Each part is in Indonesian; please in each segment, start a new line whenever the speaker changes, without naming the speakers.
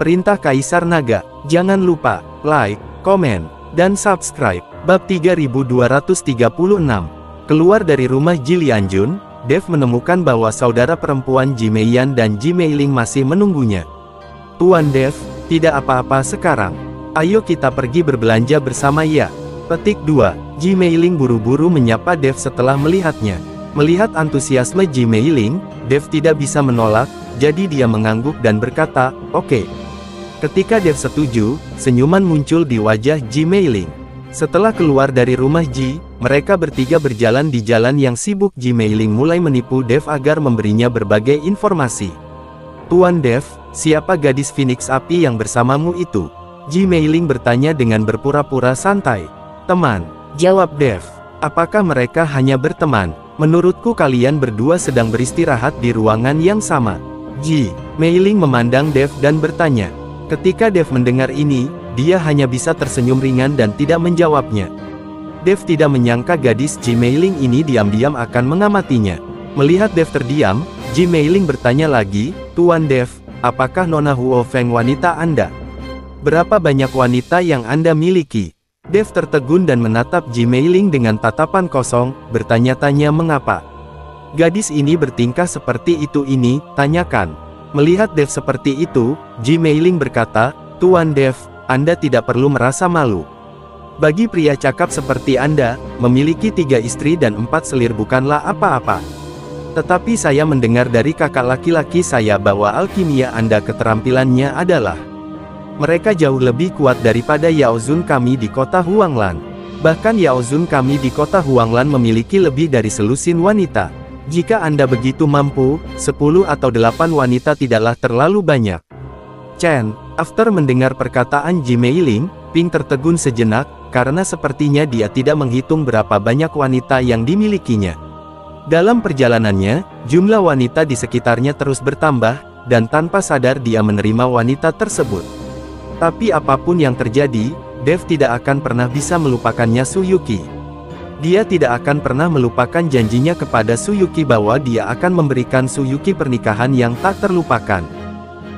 Perintah Kaisar Naga. Jangan lupa, like, komen, dan subscribe. Bab 3236. Keluar dari rumah Ji Lianjun, Dev menemukan bahwa saudara perempuan Ji Meiyan dan Ji Meiling masih menunggunya. Tuan Dev, tidak apa-apa sekarang. Ayo kita pergi berbelanja bersama ya. Petik 2. Ji Meiling buru-buru menyapa Dev setelah melihatnya. Melihat antusiasme Ji Meiling, Dev tidak bisa menolak, jadi dia mengangguk dan berkata, "Oke." Ketika Dev setuju, senyuman muncul di wajah Ji Meiling. Setelah keluar dari rumah Ji, mereka bertiga berjalan di jalan yang sibuk. Ji Meiling mulai menipu Dev agar memberinya berbagai informasi. "Tuan Dev, siapa gadis Phoenix Api yang bersamamu itu?" Ji Meiling bertanya dengan berpura-pura santai. "Teman," jawab Dev. "Apakah mereka hanya berteman? Menurutku kalian berdua sedang beristirahat di ruangan yang sama." Ji Meiling memandang Dev dan bertanya. Ketika Dev mendengar ini, dia hanya bisa tersenyum ringan dan tidak menjawabnya. Dev tidak menyangka gadis Ji Meiling ini diam-diam akan mengamatinya. Melihat Dev terdiam, Ji Meiling bertanya lagi, "Tuan Dev, apakah Nona Huo Feng wanita Anda? Berapa banyak wanita yang Anda miliki?" Dev tertegun dan menatap Ji Meiling dengan tatapan kosong, bertanya-tanya mengapa. "Gadis ini bertingkah seperti itu ini, tanyakan." Melihat Dev seperti itu, Ji Meiling berkata, "Tuan Dev, Anda tidak perlu merasa malu. Bagi pria cakap seperti Anda, memiliki 3 istri dan 4 selir bukanlah apa-apa. Tetapi saya mendengar dari kakak laki-laki saya bahwa alkimia Anda keterampilannya adalah mereka jauh lebih kuat daripada Yaozun kami di kota Huanglan. Bahkan Yaozun kami di kota Huanglan memiliki lebih dari selusin wanita. Jika Anda begitu mampu, 10 atau 8 wanita tidaklah terlalu banyak." Chen, after mendengar perkataan Ji Meiling, Ping tertegun sejenak, karena sepertinya dia tidak menghitung berapa banyak wanita yang dimilikinya. Dalam perjalanannya, jumlah wanita di sekitarnya terus bertambah, dan tanpa sadar dia menerima wanita tersebut. Tapi apapun yang terjadi, Dev tidak akan pernah bisa melupakannya Suyuki. Dia tidak akan pernah melupakan janjinya kepada Suyuki bahwa dia akan memberikan Suyuki pernikahan yang tak terlupakan.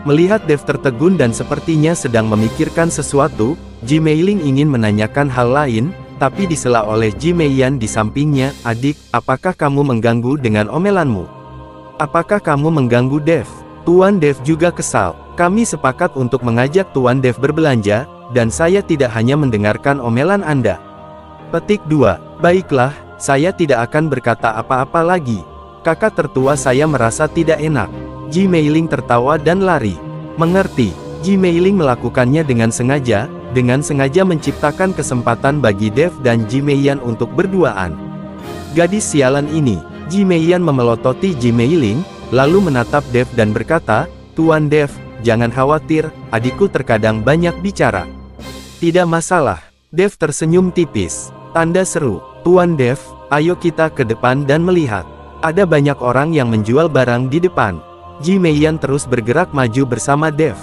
Melihat Dev tertegun dan sepertinya sedang memikirkan sesuatu, Ji Meiling ingin menanyakan hal lain, tapi disela oleh Ji Meiyan di sampingnya. "Adik, apakah kamu mengganggu dengan omelanmu? Apakah kamu mengganggu Dev?" Tuan Dev juga kesal. "Kami sepakat untuk mengajak Tuan Dev berbelanja, dan saya tidak hanya mendengarkan omelan Anda." Petik 2. "Baiklah, saya tidak akan berkata apa-apa lagi. Kakak tertua saya merasa tidak enak." Ji Meiling tertawa dan lari. "Mengerti." Ji Meiling melakukannya dengan sengaja menciptakan kesempatan bagi Dev dan Ji Meiyan untuk berduaan. "Gadis sialan ini." Ji Meiyan memelototi Ji Meiling, lalu menatap Dev dan berkata, "Tuan Dev, jangan khawatir, adikku terkadang banyak bicara." "Tidak masalah." Dev tersenyum tipis. Tanda seru, "Tuan Dev, ayo kita ke depan dan melihat. Ada banyak orang yang menjual barang di depan." Ji Meiyan terus bergerak maju bersama Dev.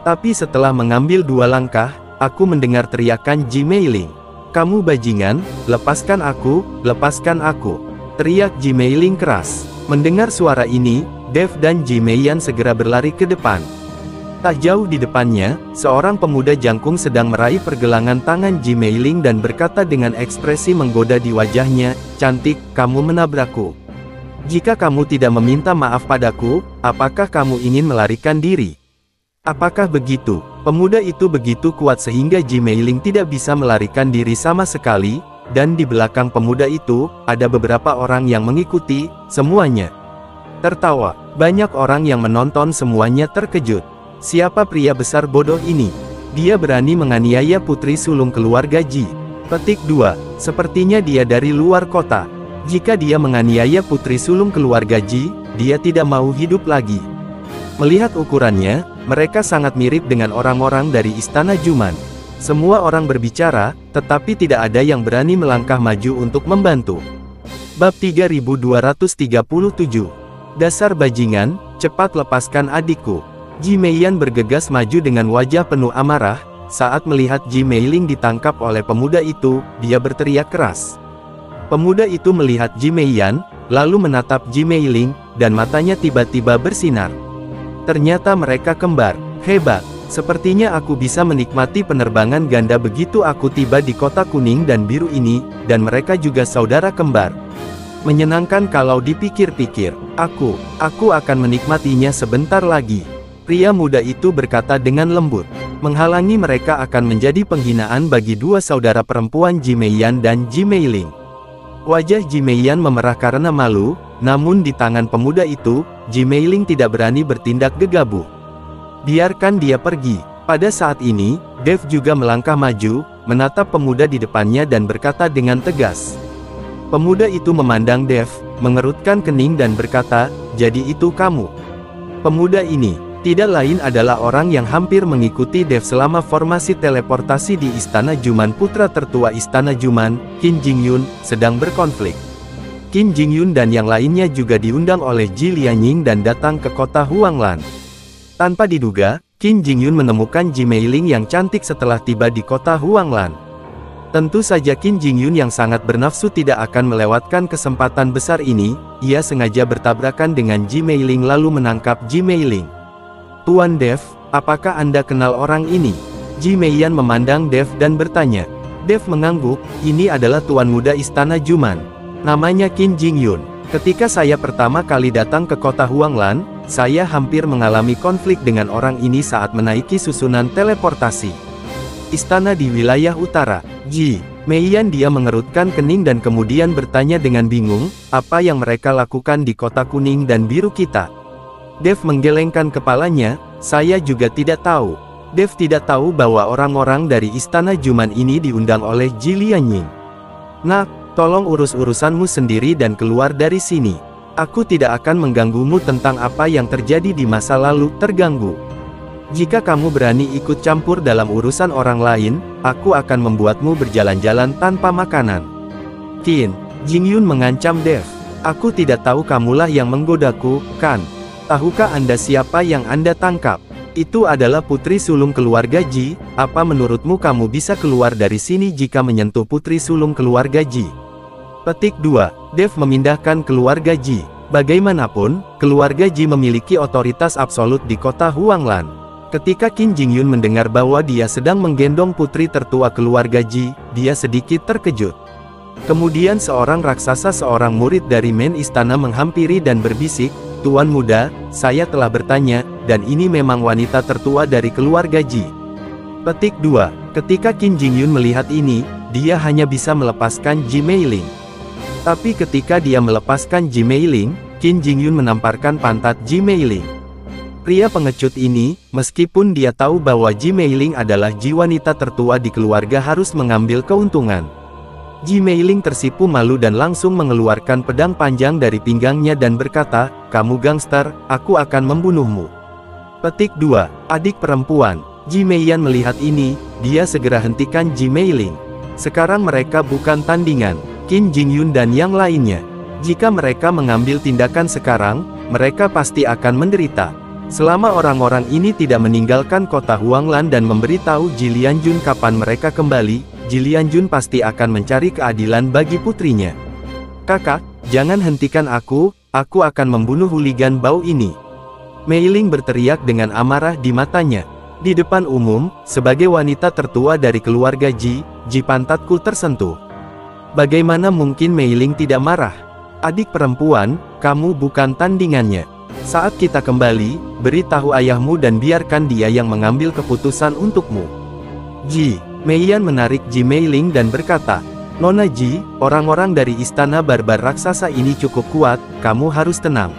Tapi setelah mengambil 2 langkah, aku mendengar teriakan Ji Meiling. "Kamu bajingan, lepaskan aku, lepaskan aku!" Teriak Ji Meiling keras. Mendengar suara ini, Dev dan Ji Meiyan segera berlari ke depan. Tak jauh di depannya, seorang pemuda jangkung sedang meraih pergelangan tangan Ji Meiling dan berkata dengan ekspresi menggoda di wajahnya, "Cantik, kamu menabrakku. Jika kamu tidak meminta maaf padaku, apakah kamu ingin melarikan diri?" Apakah begitu? Pemuda itu begitu kuat sehingga Ji Meiling tidak bisa melarikan diri sama sekali, dan di belakang pemuda itu, ada beberapa orang yang mengikuti, semuanya tertawa. Banyak orang yang menonton semuanya terkejut. Siapa pria besar bodoh ini? Dia berani menganiaya putri sulung keluarga Ji. Petik 2. Sepertinya dia dari luar kota. Jika dia menganiaya putri sulung keluarga Ji, dia tidak mau hidup lagi. Melihat ukurannya, mereka sangat mirip dengan orang-orang dari Istana Juman. Semua orang berbicara, tetapi tidak ada yang berani melangkah maju untuk membantu. Bab 3237. "Dasar bajingan, cepat lepaskan adikku." Ji Meiyan bergegas maju dengan wajah penuh amarah. Saat melihat Ji Meiling ditangkap oleh pemuda itu, dia berteriak keras. Pemuda itu melihat Ji Meiyan, lalu menatap Ji Meiling, dan matanya tiba-tiba bersinar. Ternyata mereka kembar. Hebat! Sepertinya aku bisa menikmati penerbangan ganda begitu aku tiba di kota kuning dan biru ini, dan mereka juga saudara kembar. Menyenangkan kalau dipikir-pikir. Aku akan menikmatinya sebentar lagi. Pria muda itu berkata dengan lembut. Menghalangi mereka akan menjadi penghinaan bagi dua saudara perempuan Ji Meiyan dan Ji Meiling. Wajah Ji Meiyan memerah karena malu, namun di tangan pemuda itu, Ji Meiling tidak berani bertindak gegabah. Biarkan dia pergi. Pada saat ini, Dev juga melangkah maju, menatap pemuda di depannya dan berkata dengan tegas. Pemuda itu memandang Dev, mengerutkan kening dan berkata, "Jadi itu kamu." Pemuda ini, tidak lain adalah orang yang hampir mengikuti Dev selama formasi teleportasi di Istana Juman. Putra tertua Istana Juman, Qin Jingyun, sedang berkonflik. Qin Jingyun dan yang lainnya juga diundang oleh Ji Lianying dan datang ke kota Huanglan. Tanpa diduga, Qin Jingyun menemukan Ji Meiling yang cantik setelah tiba di kota Huanglan. Tentu saja Qin Jingyun yang sangat bernafsu tidak akan melewatkan kesempatan besar ini. Ia sengaja bertabrakan dengan Ji Meiling lalu menangkap Ji Meiling. "Tuan Dev, apakah Anda kenal orang ini?" Ji Meiyan memandang Dev dan bertanya. Dev mengangguk, "Ini adalah tuan muda Istana Juman. Namanya Qin Jingyun. Ketika saya pertama kali datang ke kota Huanglan, saya hampir mengalami konflik dengan orang ini saat menaiki susunan teleportasi istana di wilayah utara." Ji Meiyan dia mengerutkan kening dan kemudian bertanya dengan bingung, "Apa yang mereka lakukan di kota kuning dan biru kita?" Dev menggelengkan kepalanya, "Saya juga tidak tahu." Dev tidak tahu bahwa orang-orang dari Istana Juman ini diundang oleh Ji Lianying. "Nak, tolong urus urusanmu sendiri dan keluar dari sini. Aku tidak akan mengganggumu tentang apa yang terjadi di masa lalu." "Terganggu? Jika kamu berani ikut campur dalam urusan orang lain, aku akan membuatmu berjalan-jalan tanpa makanan." Qin Jingyun mengancam Dev. "Aku tidak tahu kamulah yang menggodaku, kan? Tahukah Anda siapa yang Anda tangkap? Itu adalah putri sulung keluarga Ji. Apa menurutmu kamu bisa keluar dari sini jika menyentuh putri sulung keluarga Ji?" Petik 2. Dev memindahkan keluarga Ji. Bagaimanapun, keluarga Ji memiliki otoritas absolut di kota Huanglan. Ketika Qin Jingyun mendengar bahwa dia sedang menggendong putri tertua keluarga Ji, dia sedikit terkejut. Kemudian seorang raksasa, seorang murid dari main istana menghampiri dan berbisik, "Tuan muda, saya telah bertanya, dan ini memang wanita tertua dari keluarga Ji." Petik 2. Ketika Qin Jingyun melihat ini, dia hanya bisa melepaskan Ji Meiling. Tapi ketika dia melepaskan Ji Meiling, Qin Jingyun menamparkan pantat Ji Meiling. Pria pengecut ini, meskipun dia tahu bahwa Ji Meiling adalah Ji wanita tertua di keluarga, harus mengambil keuntungan. Ji Meiling tersipu malu dan langsung mengeluarkan pedang panjang dari pinggangnya dan berkata, "Kamu gangster, aku akan membunuhmu." Petik 2. Adik perempuan. Ji Meiyan melihat ini, dia segera hentikan Ji Meiling. Sekarang mereka bukan tandingan. Qin Jingyun dan yang lainnya. Jika mereka mengambil tindakan sekarang, mereka pasti akan menderita. Selama orang-orang ini tidak meninggalkan kota Huanglan dan memberitahu Ji Lianjun kapan mereka kembali, Ji Lianjun pasti akan mencari keadilan bagi putrinya. "Kakak, jangan hentikan aku akan membunuh hooligan bau ini." Meiling berteriak dengan amarah di matanya. "Di depan umum, sebagai wanita tertua dari keluarga Ji, pantatku tersentuh." Bagaimana mungkin Meiling tidak marah? "Adik perempuan, kamu bukan tandingannya. Saat kita kembali, beritahu ayahmu dan biarkan dia yang mengambil keputusan untukmu." Ji Meiyan menarik Ji Meiling dan berkata, "Nona Ji, orang-orang dari istana barbar raksasa ini cukup kuat, kamu harus tenang."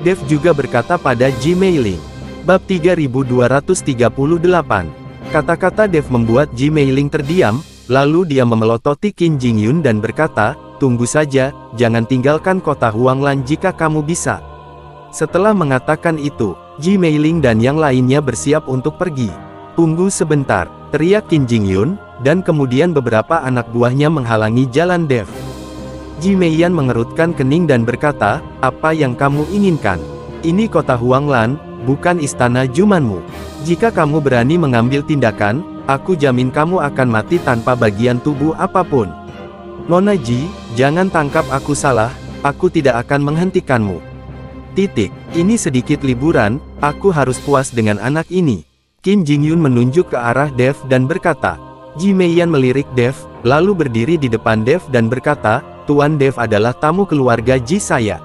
Dev juga berkata pada Ji Meiling. Bab 3238. Kata-kata Dev membuat Ji Meiling terdiam, lalu dia memelototi Qin Jingyun dan berkata, "Tunggu saja, jangan tinggalkan kota Huanglan jika kamu bisa." Setelah mengatakan itu, Ji Meiling dan yang lainnya bersiap untuk pergi. "Tunggu sebentar," teriak Qin Jingyun, dan kemudian beberapa anak buahnya menghalangi jalan Dev. Ji Meiyan mengerutkan kening dan berkata, "Apa yang kamu inginkan? Ini kota Huanglan, bukan istana Jumanmu. Jika kamu berani mengambil tindakan, aku jamin kamu akan mati tanpa bagian tubuh apapun." "Nona Ji, jangan tangkap aku salah, aku tidak akan menghentikanmu. Ini sedikit liburan, aku harus puas dengan anak ini." Qin Jingyun menunjuk ke arah Dev dan berkata. Ji Meiyan melirik Dev, lalu berdiri di depan Dev dan berkata, Tuan Dev adalah tamu keluarga Ji saya.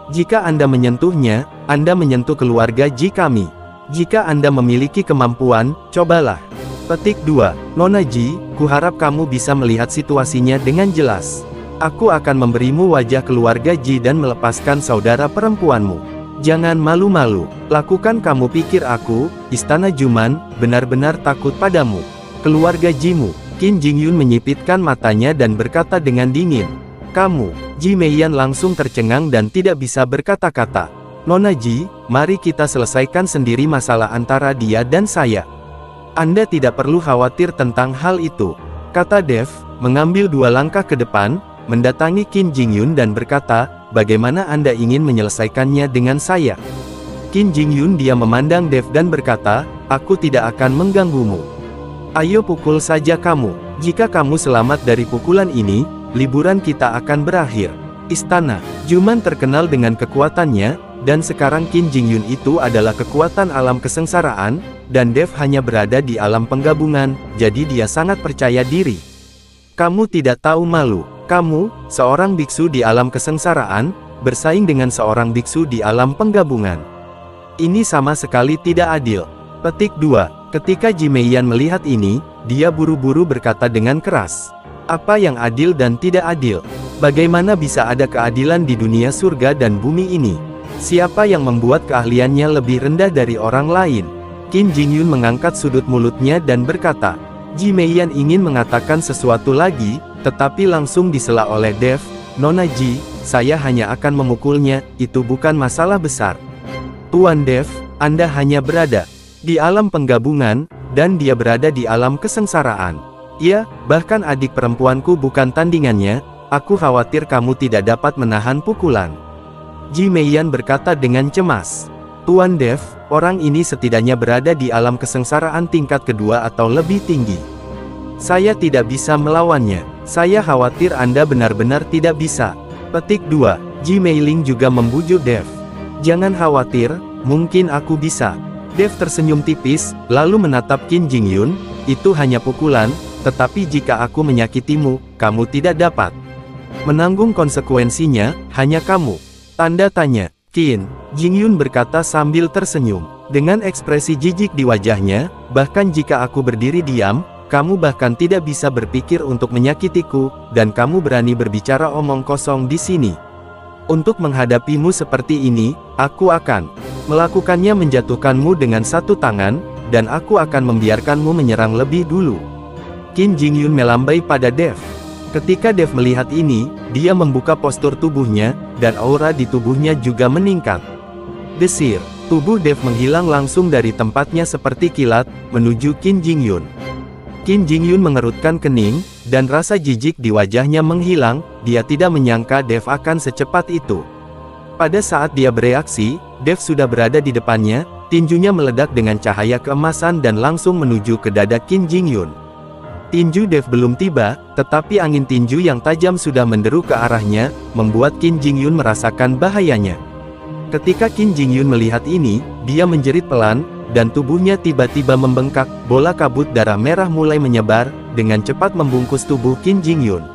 Jika Anda menyentuhnya, Anda menyentuh keluarga Ji kami. Jika Anda memiliki kemampuan, cobalah. Petik 2. Nona Ji, kuharap kamu bisa melihat situasinya dengan jelas. Aku akan memberimu wajah keluarga Ji dan melepaskan saudara perempuanmu. Jangan malu-malu, lakukan. Kamu pikir aku, Istana Juman, benar-benar takut padamu? Keluarga Jimu. Qin Jingyun menyipitkan matanya dan berkata dengan dingin. Kamu. Ji Meiyan langsung tercengang dan tidak bisa berkata-kata. Nona Ji, mari kita selesaikan sendiri masalah antara dia dan saya. Anda tidak perlu khawatir tentang hal itu, kata Dev, mengambil 2 langkah ke depan, mendatangi Qin Jingyun dan berkata, bagaimana Anda ingin menyelesaikannya dengan saya? Qin Jingyun dia memandang Dev dan berkata, aku tidak akan mengganggumu. Ayo pukul saja kamu. Jika kamu selamat dari pukulan ini, liburan kita akan berakhir. Istana Juman terkenal dengan kekuatannya, dan sekarang Qin Jingyun itu adalah kekuatan alam kesengsaraan, dan Dev hanya berada di alam penggabungan, jadi dia sangat percaya diri. Kamu tidak tahu malu. Kamu, seorang biksu di alam kesengsaraan, bersaing dengan seorang biksu di alam penggabungan. Ini sama sekali tidak adil. Petik 2. Ketika Ji Meiyan melihat ini, dia buru-buru berkata dengan keras. Apa yang adil dan tidak adil? Bagaimana bisa ada keadilan di dunia surga dan bumi ini? Siapa yang membuat keahliannya lebih rendah dari orang lain? Qin Jingyun mengangkat sudut mulutnya dan berkata. Ji Meiyan ingin mengatakan sesuatu lagi, tetapi langsung disela oleh Dev. Nona Ji, saya hanya akan memukulnya, itu bukan masalah besar. Tuan Dev, Anda hanya berada di alam penggabungan, dan dia berada di alam kesengsaraan. Ya, bahkan adik perempuanku bukan tandingannya, aku khawatir kamu tidak dapat menahan pukulan. Ji Meiyan berkata dengan cemas. Tuan Dev, orang ini setidaknya berada di alam kesengsaraan tingkat kedua atau lebih tinggi. Saya tidak bisa melawannya. Saya khawatir Anda benar-benar tidak bisa. Petik 2. Ji Meiling juga membujuk Dev. Jangan khawatir, mungkin aku bisa. Dev tersenyum tipis, lalu menatap Qin Jingyun, itu hanya pukulan, tetapi jika aku menyakitimu, kamu tidak dapat menanggung konsekuensinya, hanya kamu. Tanda tanya. Qin Jingyun berkata sambil tersenyum. Dengan ekspresi jijik di wajahnya, bahkan jika aku berdiri diam, kamu bahkan tidak bisa berpikir untuk menyakitiku, dan kamu berani berbicara omong kosong di sini. Untuk menghadapimu seperti ini, aku akan melakukannya menjatuhkanmu dengan 1 tangan, dan aku akan membiarkanmu menyerang lebih dulu. Qin Jingyun melambai pada Dev. Ketika Dev melihat ini, dia membuka postur tubuhnya, dan aura di tubuhnya juga meningkat. Desir, tubuh Dev menghilang langsung dari tempatnya seperti kilat, menuju Qin Jingyun. Qin Jingyun mengerutkan kening, dan rasa jijik di wajahnya menghilang, dia tidak menyangka Dev akan secepat itu. Pada saat dia bereaksi, Dev sudah berada di depannya, tinjunya meledak dengan cahaya keemasan dan langsung menuju ke dada Qin Jingyun. Tinju Dev belum tiba, tetapi angin tinju yang tajam sudah menderu ke arahnya, membuat Qin Jingyun merasakan bahayanya. Ketika Qin Jingyun melihat ini, dia menjerit pelan, dan tubuhnya tiba-tiba membengkak, bola kabut darah merah mulai menyebar, dengan cepat membungkus tubuh Qin Jingyun.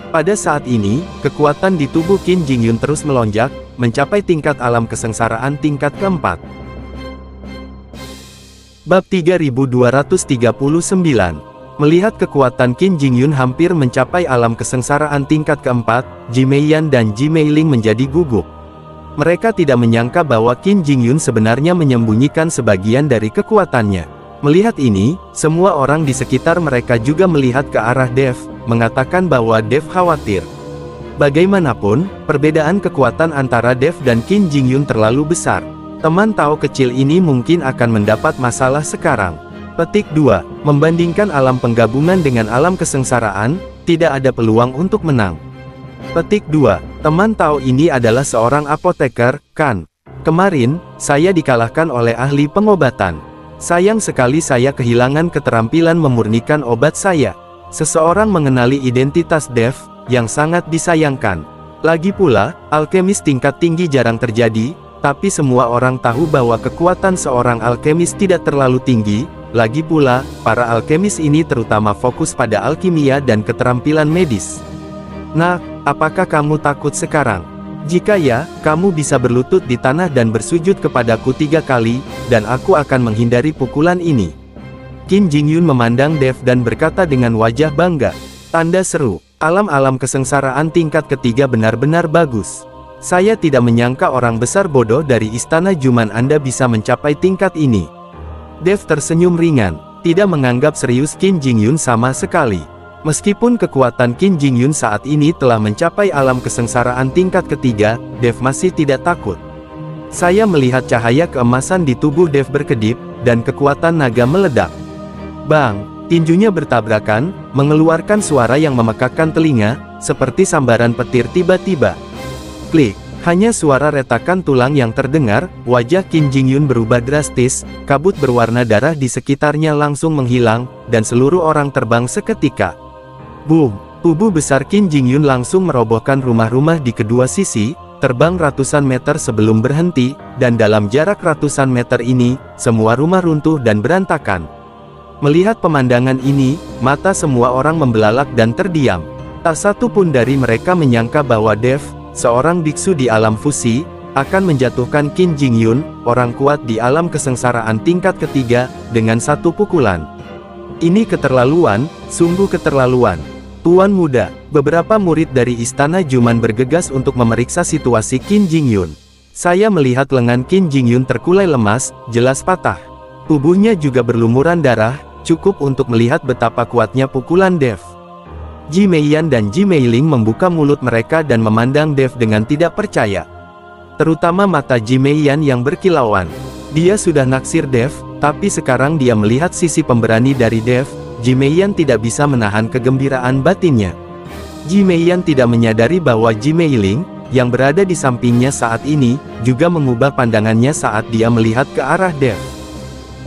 Pada saat ini, kekuatan di tubuh Qin Jingyun terus melonjak, mencapai tingkat alam kesengsaraan tingkat keempat. Bab 3239. Melihat kekuatan Qin Jingyun hampir mencapai alam kesengsaraan tingkat keempat, Ji Meiyan dan Ji Meiling menjadi gugup. Mereka tidak menyangka bahwa Qin Jingyun sebenarnya menyembunyikan sebagian dari kekuatannya. Melihat ini, semua orang di sekitar mereka juga melihat ke arah Dev, mengatakan bahwa Dev khawatir. Bagaimanapun, perbedaan kekuatan antara Dev dan Qin Jingyun terlalu besar. Teman Tao kecil ini mungkin akan mendapat masalah sekarang. Petik 2. Membandingkan alam penggabungan dengan alam kesengsaraan, tidak ada peluang untuk menang. Petik 2. Teman Tao ini adalah seorang apoteker, kan? Kemarin, saya dikalahkan oleh ahli pengobatan. Sayang sekali saya kehilangan keterampilan memurnikan obat saya. Seseorang mengenali identitas Dev, yang sangat disayangkan. Lagi pula, alkemis tingkat tinggi jarang terjadi, Tapi semua orang tahu bahwa kekuatan seorang alkemis tidak terlalu tinggi, lagi pula, para alkemis ini terutama fokus pada alkimia dan keterampilan medis. Nah, apakah kamu takut sekarang? Jika ya, kamu bisa berlutut di tanah dan bersujud kepadaku 3 kali, dan aku akan menghindari pukulan ini. Qin Jingyun memandang Dev dan berkata dengan wajah bangga. Tanda seru, alam-alam kesengsaraan tingkat ketiga benar-benar bagus. Saya tidak menyangka orang besar bodoh dari Istana Juman Anda bisa mencapai tingkat ini. Dev tersenyum ringan, tidak menganggap serius Qin Jingyun sama sekali. Meskipun kekuatan Qin Jingyun saat ini telah mencapai alam kesengsaraan tingkat ketiga, Dev masih tidak takut. Saya melihat cahaya keemasan di tubuh Dev berkedip, dan kekuatan naga meledak. Bang! Tinjunya bertabrakan, mengeluarkan suara yang memekakkan telinga, seperti sambaran petir tiba-tiba. Klik! Hanya suara retakan tulang yang terdengar, wajah Qin Jingyun berubah drastis, kabut berwarna darah di sekitarnya langsung menghilang, dan seluruh orang terbang seketika. Boom! Tubuh besar Qin Jingyun langsung merobohkan rumah-rumah di kedua sisi, terbang ratusan meter sebelum berhenti, dan dalam jarak ratusan meter ini, semua rumah runtuh dan berantakan. Melihat pemandangan ini, mata semua orang membelalak dan terdiam. Tak satu pun dari mereka menyangka bahwa Dev, seorang biksu di alam fusi, akan menjatuhkan Qin Jingyun, orang kuat di alam kesengsaraan tingkat ketiga, dengan satu pukulan. Ini keterlaluan, sungguh keterlaluan. Tuan muda, beberapa murid dari Istana Juman bergegas untuk memeriksa situasi Qin Jingyun. Saya melihat lengan Qin Jingyun terkulai lemas, jelas patah. Tubuhnya juga berlumuran darah, cukup untuk melihat betapa kuatnya pukulan Dev. Ji Meiyan dan Ji Meiling membuka mulut mereka dan memandang Dev dengan tidak percaya. Terutama mata Ji Meiyan yang berkilauan. Dia sudah naksir Dev, tapi sekarang dia melihat sisi pemberani dari Dev. Ji Meiyan tidak bisa menahan kegembiraan batinnya. Ji Meiyan tidak menyadari bahwa Ji Meiling, yang berada di sampingnya saat ini, juga mengubah pandangannya saat dia melihat ke arah Dev.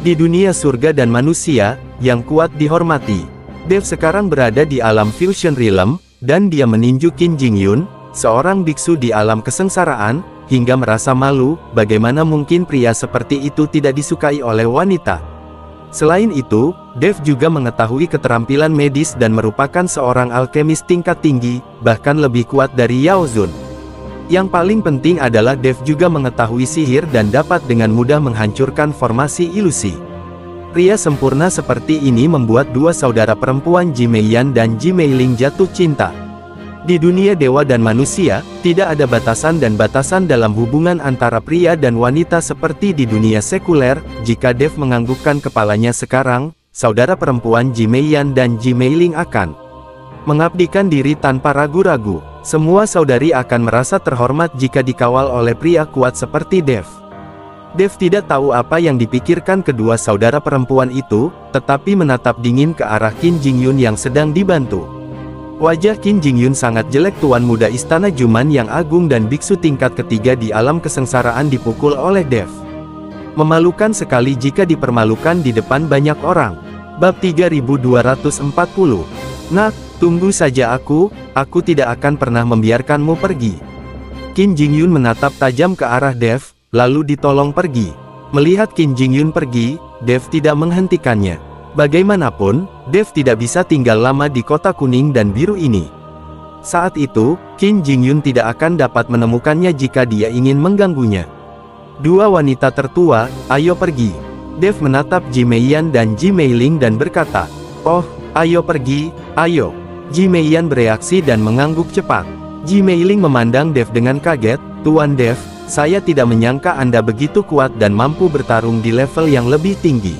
Di dunia surga dan manusia, yang kuat dihormati. Dev sekarang berada di alam Fusion Realm, dan dia meninju Qin Jingyun, seorang biksu di alam kesengsaraan, hingga merasa malu, bagaimana mungkin pria seperti itu tidak disukai oleh wanita. Selain itu, Dev juga mengetahui keterampilan medis dan merupakan seorang alkemis tingkat tinggi, bahkan lebih kuat dari Yao Zun. Yang paling penting adalah Dev juga mengetahui sihir dan dapat dengan mudah menghancurkan formasi ilusi. Pria sempurna seperti ini membuat dua saudara perempuan Ji Meiyan dan Ji Meiling jatuh cinta. Di dunia dewa dan manusia, tidak ada batasan dan batasan dalam hubungan antara pria dan wanita seperti di dunia sekuler. Jika Dev menganggukkan kepalanya sekarang, saudara perempuan Ji Meiyan dan Ji Meiling akan mengabdikan diri tanpa ragu-ragu. Semua saudari akan merasa terhormat jika dikawal oleh pria kuat seperti Dev. Dev tidak tahu apa yang dipikirkan kedua saudara perempuan itu, tetapi menatap dingin ke arah Qin Jingyun yang sedang dibantu. Wajah Qin Jingyun sangat jelek. Tuan muda Istana Juman yang agung dan biksu tingkat ketiga di alam kesengsaraan dipukul oleh Dev. Memalukan sekali jika dipermalukan di depan banyak orang. Bab 3240. Nak, tunggu saja aku tidak akan pernah membiarkanmu pergi. Qin Jingyun menatap tajam ke arah Dev, lalu ditolong pergi. Melihat Qin Jingyun pergi, Dev tidak menghentikannya. Bagaimanapun, Dev tidak bisa tinggal lama di kota kuning dan biru ini. Saat itu, Qin Jingyun tidak akan dapat menemukannya jika dia ingin mengganggunya. Dua wanita tertua, ayo pergi. Dev menatap Ji Meiyan dan Ji Meiling dan berkata, "Oh, ayo pergi, ayo." Ji Meiyan bereaksi dan mengangguk cepat. Ji Meiling memandang Dev dengan kaget, "Tuan Dev, saya tidak menyangka Anda begitu kuat dan mampu bertarung di level yang lebih tinggi.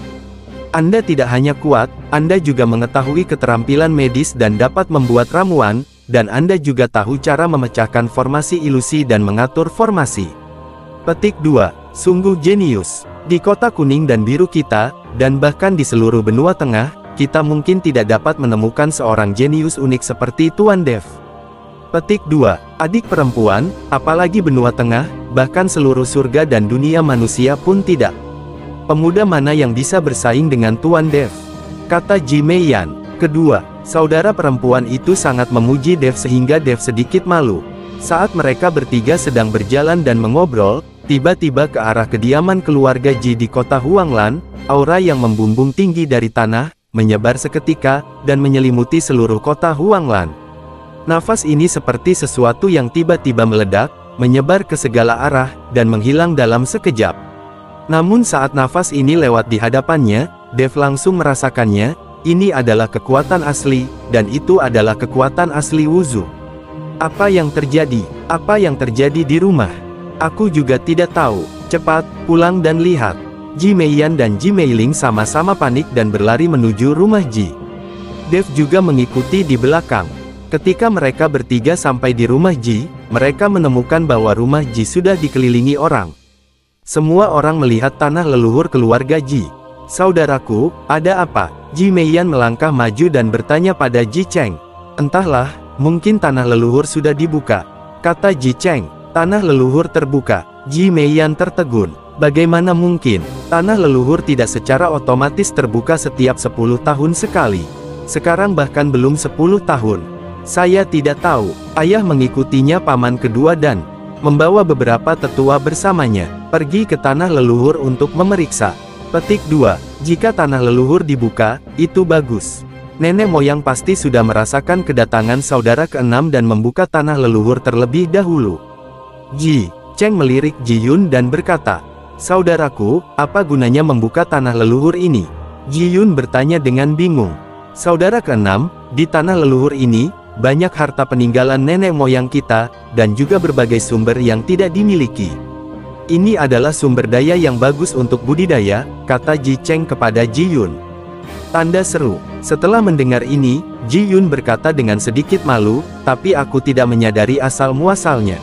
Anda tidak hanya kuat, Anda juga mengetahui keterampilan medis dan dapat membuat ramuan, dan Anda juga tahu cara memecahkan formasi ilusi dan mengatur formasi." Petik 2. Sungguh jenius. Di kota kuning dan biru kita, dan bahkan di seluruh benua tengah, kita mungkin tidak dapat menemukan seorang jenius unik seperti Tuan Dev. Petik 2. Adik perempuan, apalagi benua tengah, bahkan seluruh surga dan dunia manusia pun tidak. Pemuda mana yang bisa bersaing dengan Tuan Dev? Kata Ji Meiyan. Kedua, saudara perempuan itu sangat memuji Dev sehingga Dev sedikit malu. Saat mereka bertiga sedang berjalan dan mengobrol, tiba-tiba ke arah kediaman keluarga Ji di kota Huanglan. Aura yang membumbung tinggi dari tanah, menyebar seketika, dan menyelimuti seluruh kota Huanglan. Nafas ini seperti sesuatu yang tiba-tiba meledak, menyebar ke segala arah, dan menghilang dalam sekejap. Namun saat nafas ini lewat di hadapannya, Dev langsung merasakannya. Ini adalah kekuatan asli, dan itu adalah kekuatan asli Wuzu. Apa yang terjadi? Apa yang terjadi di rumah? Aku juga tidak tahu. Cepat, pulang dan lihat. Ji Meiyan dan Ji Meiling sama-sama panik dan berlari menuju rumah Ji. Dev juga mengikuti di belakang. Ketika mereka bertiga sampai di rumah Ji, mereka menemukan bahwa rumah Ji sudah dikelilingi orang. Semua orang melihat tanah leluhur keluarga Ji. Saudaraku, ada apa? Ji Meiyan melangkah maju dan bertanya pada Ji Cheng. Entahlah, mungkin tanah leluhur sudah dibuka, kata Ji Cheng. Tanah leluhur terbuka. Ji Meiyan tertegun. Bagaimana mungkin? Tanah leluhur tidak secara otomatis terbuka setiap 10 tahun sekali. Sekarang bahkan belum 10 tahun. Saya tidak tahu. Ayah mengikutinya paman kedua dan membawa beberapa tetua bersamanya, pergi ke tanah leluhur untuk memeriksa. Petik 2. Jika tanah leluhur dibuka, itu bagus. Nenek moyang pasti sudah merasakan kedatangan saudara ke-6 dan membuka tanah leluhur terlebih dahulu. Ji Cheng melirik Ji Yun dan berkata, saudaraku, apa gunanya membuka tanah leluhur ini? Ji Yun bertanya dengan bingung. Saudara ke-6, di tanah leluhur ini, banyak harta peninggalan nenek moyang kita, dan juga berbagai sumber yang tidak dimiliki. Ini adalah sumber daya yang bagus untuk budidaya, kata Ji Cheng kepada Ji Yun. Tanda seru. Setelah mendengar ini, Ji Yun berkata dengan sedikit malu, tapi aku tidak menyadari asal-muasalnya.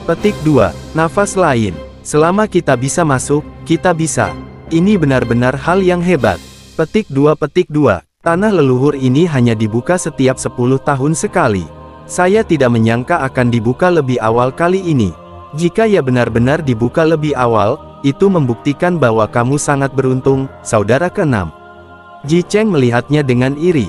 Petik 2. Nafas lain. Selama kita bisa masuk, kita bisa. Ini benar-benar hal yang hebat. Petik 2. Tanah leluhur ini hanya dibuka setiap 10 tahun sekali. Saya tidak menyangka akan dibuka lebih awal kali ini. Jika ia benar-benar dibuka lebih awal, itu membuktikan bahwa kamu sangat beruntung, saudara ke-6. Ji Cheng melihatnya dengan iri.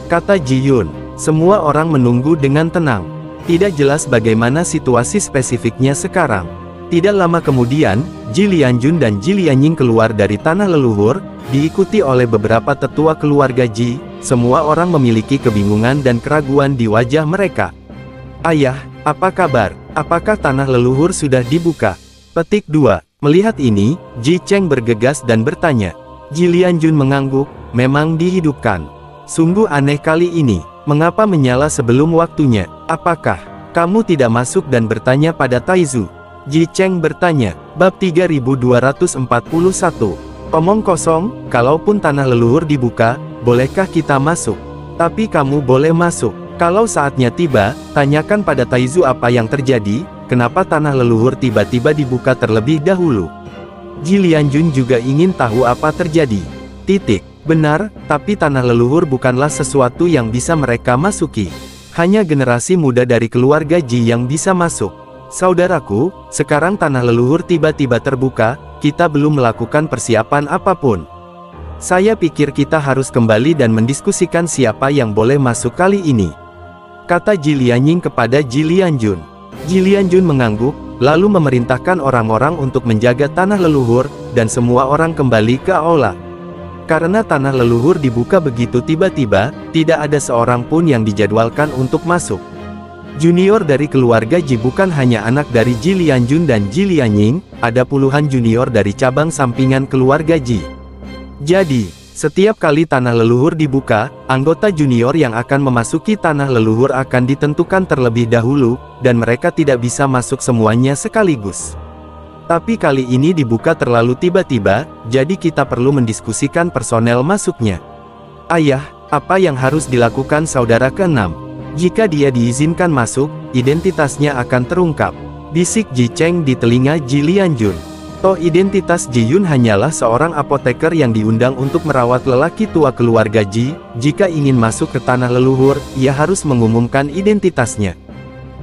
Kata Ji Yun. Semua orang menunggu dengan tenang. Tidak jelas bagaimana situasi spesifiknya sekarang. Tidak lama kemudian, Ji Lianjun dan Ji Lianying keluar dari tanah leluhur, diikuti oleh beberapa tetua keluarga Ji. Semua orang memiliki kebingungan dan keraguan di wajah mereka. Ayah, apa kabar? Apakah tanah leluhur sudah dibuka? Petik 2. Melihat ini, Ji Cheng bergegas dan bertanya. Ji Lianjun mengangguk, memang dihidupkan. Sungguh aneh kali ini. Mengapa menyala sebelum waktunya? Apakah kamu tidak masuk dan bertanya pada Taizu? Ji Cheng bertanya. Bab 3241. Omong kosong, kalaupun tanah leluhur dibuka, bolehkah kita masuk? Tapi kamu boleh masuk. Kalau saatnya tiba, tanyakan pada Taizu apa yang terjadi, kenapa tanah leluhur tiba-tiba dibuka terlebih dahulu. Ji Lianjun juga ingin tahu apa terjadi. Benar, tapi tanah leluhur bukanlah sesuatu yang bisa mereka masuki. Hanya generasi muda dari keluarga Ji yang bisa masuk. Saudaraku, sekarang tanah leluhur tiba-tiba terbuka, kita belum melakukan persiapan apapun. Saya pikir kita harus kembali dan mendiskusikan siapa yang boleh masuk kali ini, kata Ji Lianying kepada Ji Lianjun. Ji Lianjun mengangguk, lalu memerintahkan orang-orang untuk menjaga tanah leluhur, dan semua orang kembali ke aula. Karena tanah leluhur dibuka begitu tiba-tiba, tidak ada seorang pun yang dijadwalkan untuk masuk. Junior dari keluarga Ji bukan hanya anak dari Ji Lianjun dan Ji Lianying, ada puluhan junior dari cabang sampingan keluarga Ji. Jadi, setiap kali tanah leluhur dibuka, anggota junior yang akan memasuki tanah leluhur akan ditentukan terlebih dahulu, dan mereka tidak bisa masuk semuanya sekaligus. Tapi kali ini dibuka terlalu tiba-tiba, jadi kita perlu mendiskusikan personel masuknya. Ayah, apa yang harus dilakukan saudara ke-6? Jika dia diizinkan masuk, identitasnya akan terungkap. Bisik Ji Cheng di telinga Ji Lianjun. Toh identitas Ji Yun hanyalah seorang apoteker yang diundang untuk merawat lelaki tua keluarga Ji. Jika ingin masuk ke tanah leluhur, ia harus mengumumkan identitasnya.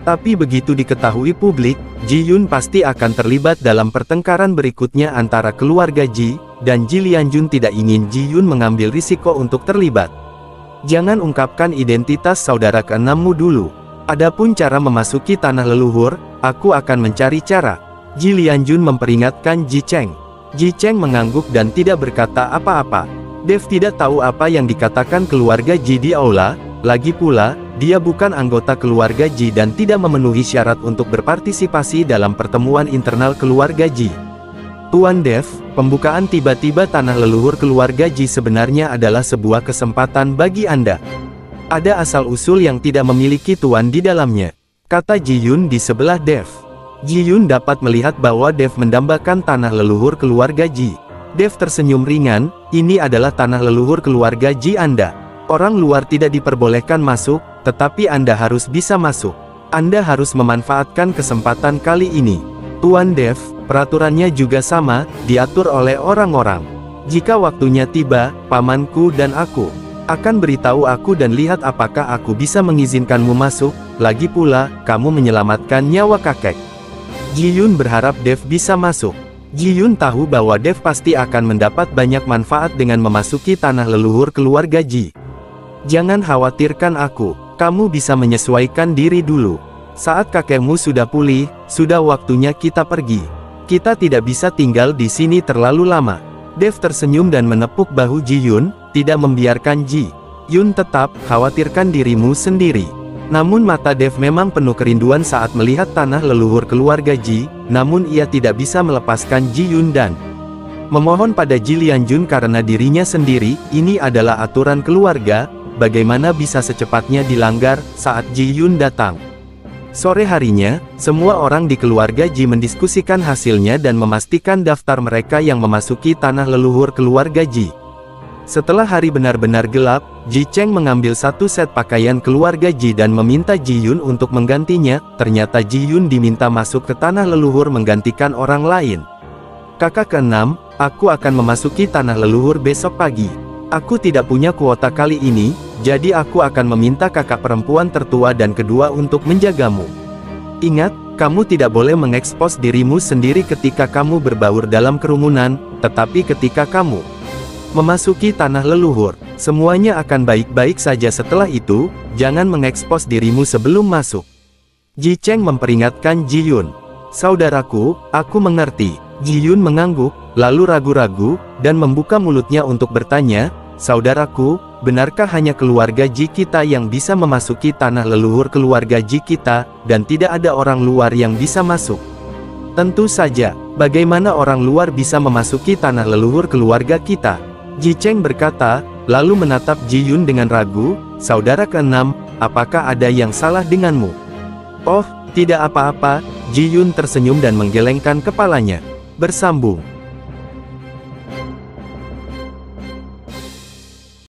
Tapi begitu diketahui publik, Ji Yun pasti akan terlibat dalam pertengkaran berikutnya antara keluarga Ji, dan Ji Lianjun tidak ingin Ji Yun mengambil risiko untuk terlibat. Jangan ungkapkan identitas saudara ke-6mu dulu. Adapun cara memasuki tanah leluhur, aku akan mencari cara, Ji Lianjun memperingatkan Ji Cheng. Ji Cheng mengangguk dan tidak berkata apa-apa. Dev tidak tahu apa yang dikatakan keluarga Ji di aula, lagi pula, dia bukan anggota keluarga Ji dan tidak memenuhi syarat untuk berpartisipasi dalam pertemuan internal keluarga Ji. Tuan Dev, pembukaan tiba-tiba tanah leluhur keluarga Ji sebenarnya adalah sebuah kesempatan bagi Anda. Ada asal-usul yang tidak memiliki tuan di dalamnya, kata Ji Yun di sebelah Dev. Ji Yun dapat melihat bahwa Dev mendambakan tanah leluhur keluarga Ji. Dev tersenyum ringan, ini adalah tanah leluhur keluarga Ji Anda. Orang luar tidak diperbolehkan masuk, tetapi Anda harus bisa masuk. Anda harus memanfaatkan kesempatan kali ini. Tuan Dev, peraturannya juga sama, diatur oleh orang-orang. Jika waktunya tiba, pamanku dan aku akan beritahu aku dan lihat apakah aku bisa mengizinkanmu masuk. Lagi pula, kamu menyelamatkan nyawa kakek. Ji Yun berharap Dev bisa masuk. Ji Yun tahu bahwa Dev pasti akan mendapat banyak manfaat dengan memasuki tanah leluhur keluarga Ji. Jangan khawatirkan aku, kamu bisa menyesuaikan diri dulu. Saat kakekmu sudah pulih, sudah waktunya kita pergi. Kita tidak bisa tinggal di sini terlalu lama. Dev tersenyum dan menepuk bahu Ji Yun, tidak membiarkan Ji Yun tetap, khawatirkan dirimu sendiri. Namun mata Dev memang penuh kerinduan saat melihat tanah leluhur keluarga Ji, namun ia tidak bisa melepaskan Ji Yun dan memohon pada Ji Lianjun karena dirinya sendiri. Ini adalah aturan keluarga, bagaimana bisa secepatnya dilanggar. Saat Ji Yun datang sore harinya, semua orang di keluarga Ji mendiskusikan hasilnya dan memastikan daftar mereka yang memasuki tanah leluhur keluarga Ji. Setelah hari benar-benar gelap, Ji Cheng mengambil satu set pakaian keluarga Ji dan meminta Ji Yun untuk menggantinya. Ternyata Ji Yun diminta masuk ke tanah leluhur menggantikan orang lain. Kakak keenam, aku akan memasuki tanah leluhur besok pagi. Aku tidak punya kuota kali ini, jadi aku akan meminta kakak perempuan tertua dan kedua untuk menjagamu. Ingat, kamu tidak boleh mengekspos dirimu sendiri ketika kamu berbaur dalam kerumunan, tetapi ketika kamu memasuki tanah leluhur, semuanya akan baik-baik saja. Setelah itu, jangan mengekspos dirimu sebelum masuk. Ji Cheng memperingatkan Ji Yun. Saudaraku, aku mengerti. Ji Yun mengangguk, lalu ragu-ragu, dan membuka mulutnya untuk bertanya, saudaraku, benarkah hanya keluarga Ji kita yang bisa memasuki tanah leluhur keluarga Ji kita, dan tidak ada orang luar yang bisa masuk? Tentu saja, bagaimana orang luar bisa memasuki tanah leluhur keluarga kita? Ji Cheng berkata, lalu menatap Ji Yun dengan ragu. Saudara keenam, apakah ada yang salah denganmu? Oh, tidak apa-apa. Ji Yun tersenyum dan menggelengkan kepalanya. Bersambung.